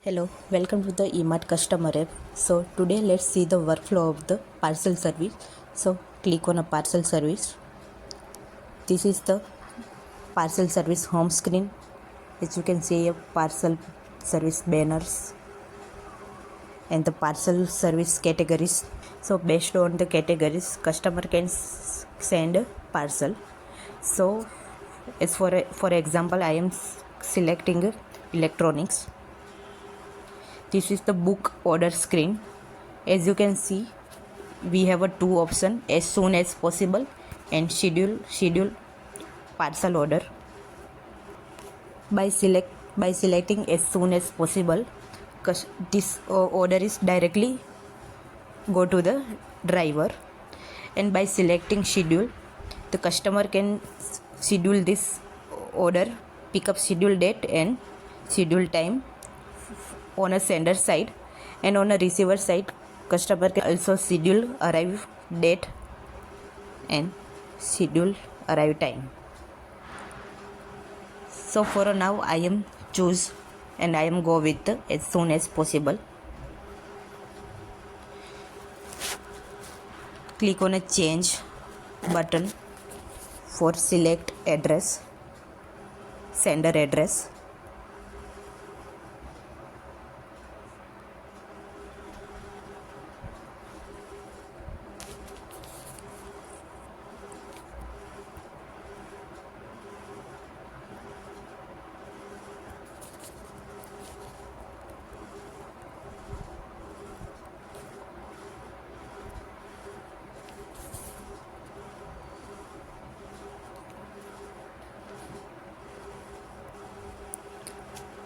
Hello, welcome to the eMart customer app. So today let's see the workflow of the parcel service. So click on a parcel service. This is the parcel service home screen. As you can see, a parcel service banners and the parcel service categories. So based on the categories, customer can send a parcel. So as for example, I am selecting electronics. This is the book order screen. As you can see, we have a two option: as soon as possible and schedule parcel order. By selecting as soon as possible, this order is directly go to the driver, and by selecting schedule, the customer can schedule this order, pick up schedule date and schedule time on a sender side, and on a receiver side customer can also schedule arrive date and schedule arrive time. So for now I am choose and I am go with as soon as possible. Click on a change button for select address, sender address.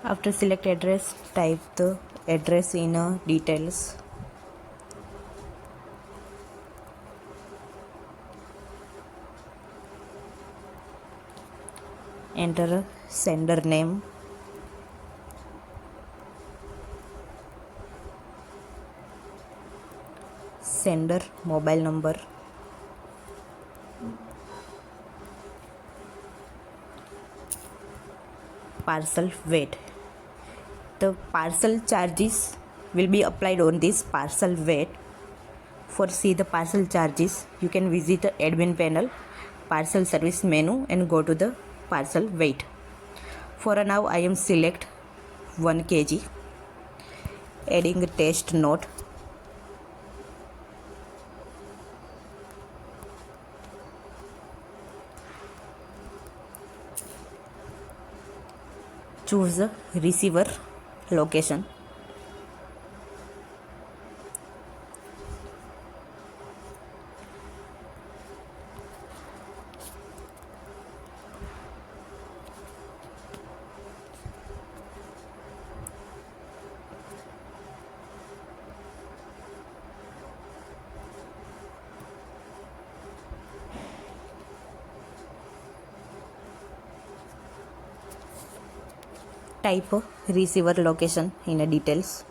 After select address, type the address in details. Enter sender name, sender mobile number, parcel weight. The parcel charges will be applied on this parcel weight. For see the parcel charges, you can visit the admin panel, parcel service menu and go to the parcel weight. For now I am select 1 kg, adding a test note. Choose the receiver location. Type receiver location in the details.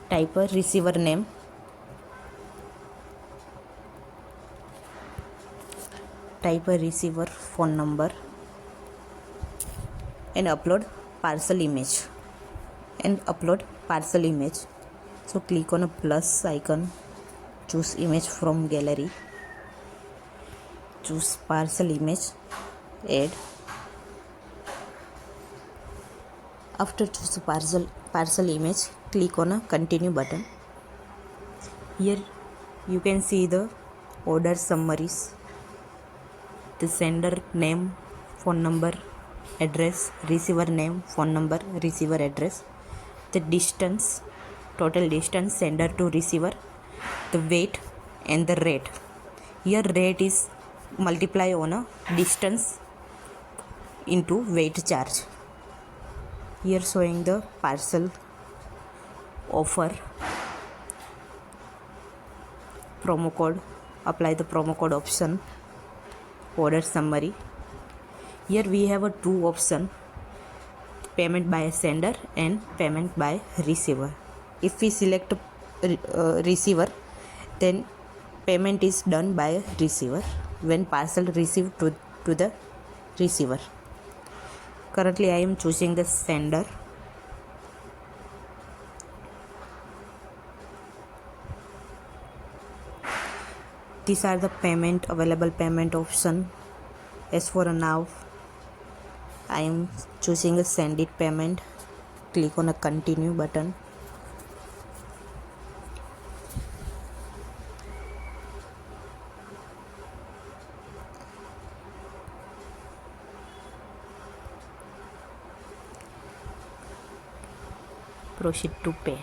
Type a receiver name. Type a receiver phone number and upload parcel image So click on a plus icon, choose image from gallery, choose parcel image, add. After choose parcel image, click on a continue button. Here you can see the order summaries, the sender name, phone number, address, receiver name, phone number, receiver address, the distance, total distance sender to receiver, the weight and the rate. Here rate is multiply on a distance into weight charge. Here showing the parcel offer, promo code, apply the promo code option, order summary. Here we have a two option, payment by sender and payment by receiver. If we select receiver, then payment is done by receiver when parcel received to the receiver. Currently I am choosing the sender. These are the available payment option. As for now, I am choosing a send it payment. Click on a continue button. Proceed to pay.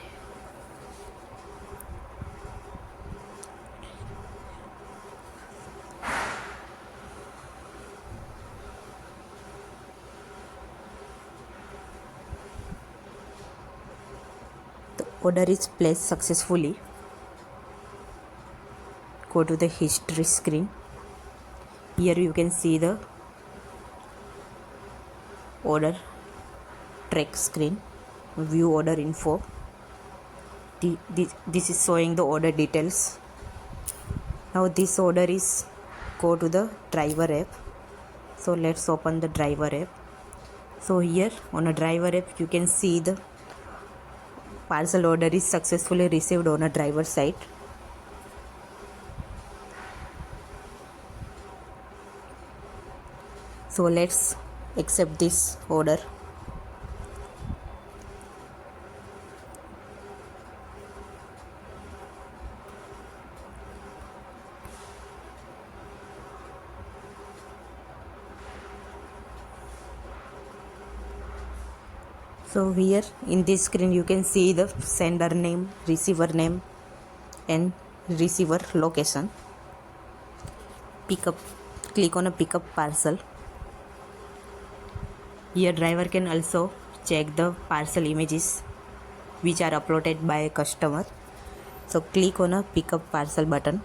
The order is placed successfully. Go to the history screen. Here you can see the order track screen, view order info. This is showing the order details. Now this order is go to the driver app. So let's open the driver app. So here on a driver app you can see the parcel order is successfully received on a driver side. So let's accept this order. So here in this screen you can see the sender name, receiver name and receiver location. Pickup, click on a pickup parcel. Here driver can also check the parcel images which are uploaded by a customer. So click on a pickup parcel button.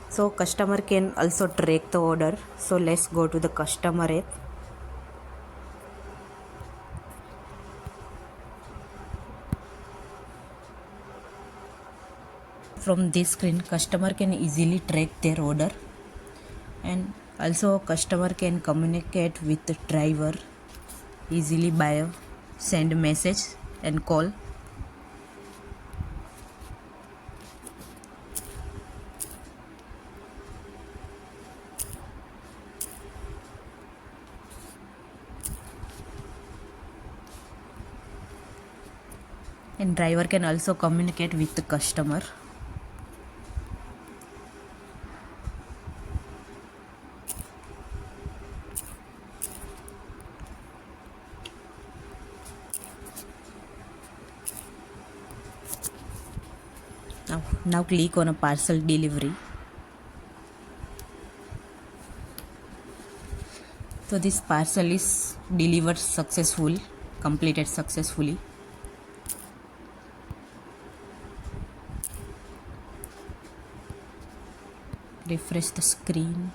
So customer can also track the order. So let's go to the customer app. From this screen, customer can easily track their order, and also customer can communicate with the driver easily by send message and call. And driver can also communicate with the customer. Now click on a parcel delivery. So this parcel is delivered successfully, completed successfully. Refresh the screen.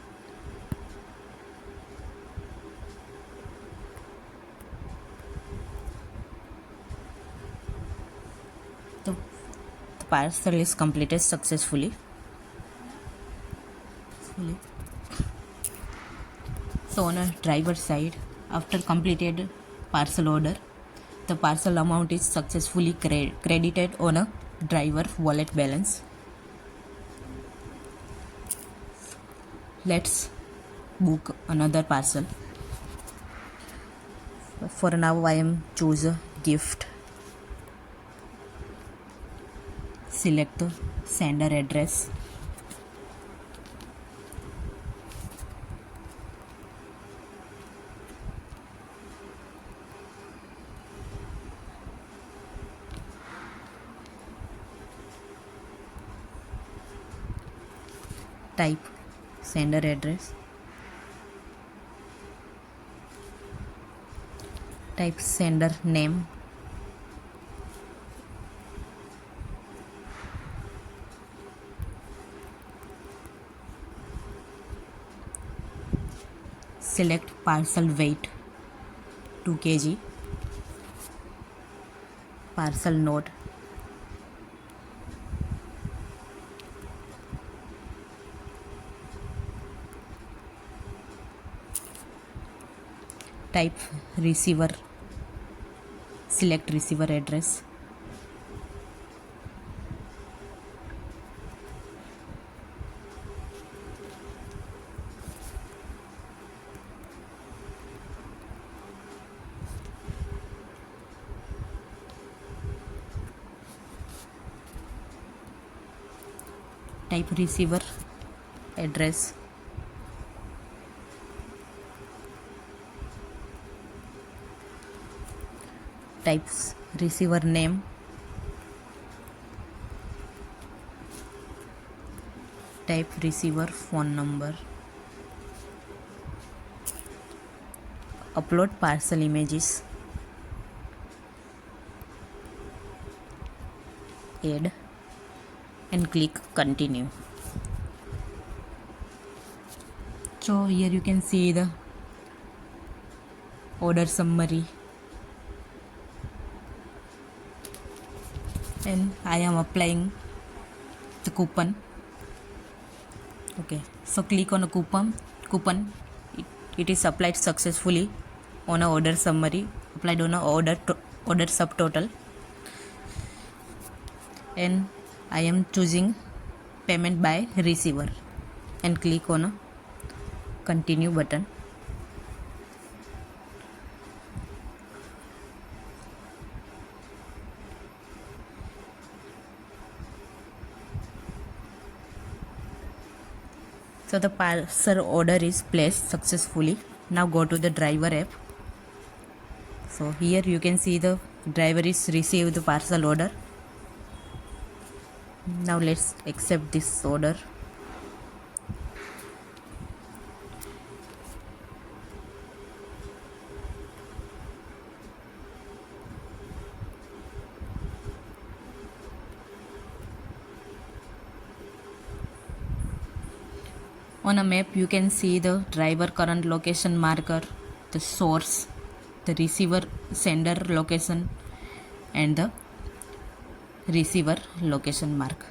The parcel is completed successfully. So on a driver side, after completed parcel order, the parcel amount is successfully credited on a driver wallet balance. Let's book another parcel. For now I am choose a gift. Select the sender address. Type sender address. Type sender name. select parcel weight 2 kg, parcel node, type receiver, select receiver address, type receiver address, types receiver name, type receiver phone number, upload parcel images, add and click continue. So here you can see the order summary, and I am applying the coupon. Okay, so click on a coupon. It is applied successfully on a order summary, applied on a order subtotal, and I am choosing payment by receiver and click on a continue button. So the parcel order is placed successfully. Now go to the driver app. So here you can see the driver is received the parcel order. Now let's accept this order. On a map you can see the driver current location marker, the source, the receiver sender location, and the receiver location mark.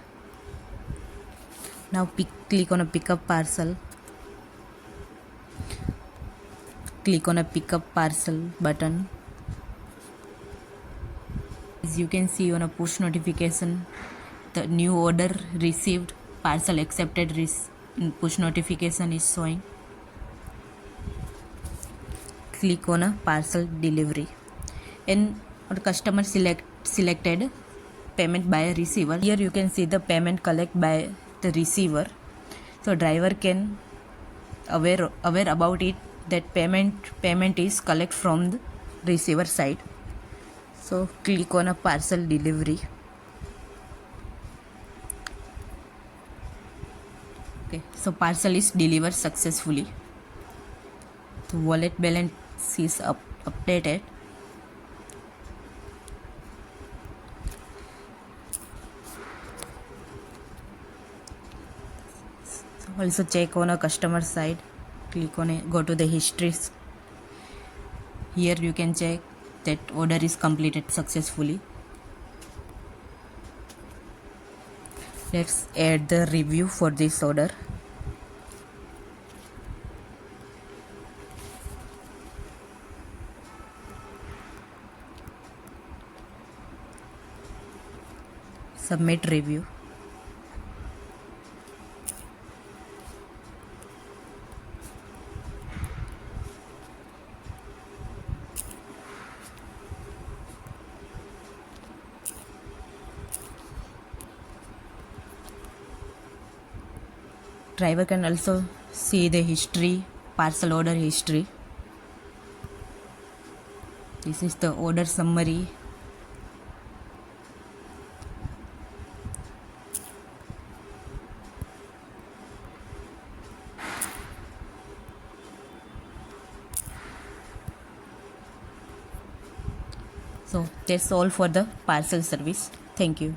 Now click on a pickup parcel. Click on a pickup parcel button. As you can see on a push notification, the new order received, parcel accepted push notification is showing. Click on a parcel delivery, and customer selected payment by a receiver. Here you can see the payment collect by the receiver, so driver can aware about it that payment is collect from the receiver side. So click on a parcel delivery. Okay, so parcel is delivered successfully. The wallet balance is updated. Also check on a customer side. Click on it, go to the histories. Here you can check that order is completed successfully. Let's add the review for this order. Submit review. Driver can also see the history, parcel order history. This is the order summary. So that's all for the parcel service. Thank you.